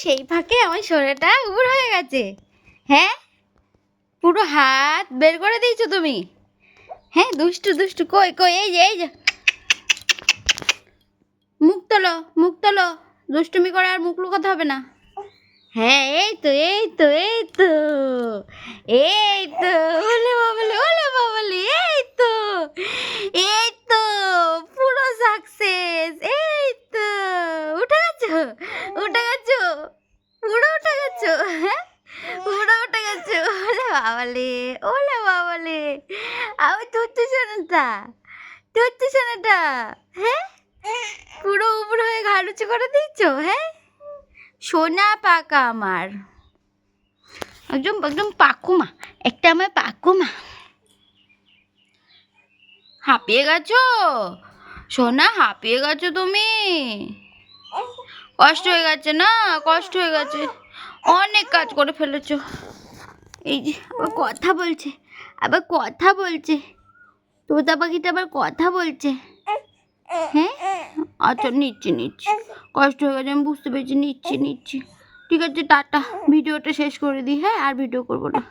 সেই ফাঁকে আমার সোনাটা উপর হয়ে গেছে। হ্যাঁ, পুরো হাত বের করে দিয়েছো তুমি। হ্যাঁ, দুষ্টু দুষ্টু। কই কই, এই যে মুখ তোলো, মুখ তোলো। দুষ্টুমি করে আর মুখ লুকাতে হবে না। হ্যাঁ, এই তো এই তো এই তো এই তো। ওলে বাবালে, ওলে বাবালে, এই তো এই তো, পুরো সাকসেস। এই তো উঠে গেছো, উঠে গেছো, পুরো উঠে গেছো। হ্যাঁ, পুরো উঠে গেছো। ওলে বাবালে, ওলে বাবালে, আমি তুচ্ছি সোনাটা, তুচ্ছি সোনাটা। হ্যাঁ, পুরো উপর হয়ে ঘাড় উঁচু করে দিয়েছো। হ্যাঁ, সোনা পাকা আমার, একদম একদম পাকুমা, একটা আমার পাকুমা। হাঁপিয়ে গেছো সোনা, হাঁপিয়ে গেছো তুমি। কষ্ট হয়ে গেছে না, কষ্ট হয়ে গেছে, অনেক কাজ করে ফেলেছো। এই যে আবার কথা বলছে, আবার কথা বলছে, তোতা পাখিটা আবার কথা বলছে। হ্যাঁ, আচ্ছা নিচ্ছি নিচ্ছি, কষ্ট হয়ে গেছে আমি বুঝতে পেরেছি, নিচ্ছি নিচ্ছি। ঠিক আছে, টাটা, ভিডিওটা শেষ করে দিই। হ্যাঁ, আর ভিডিও করবো না।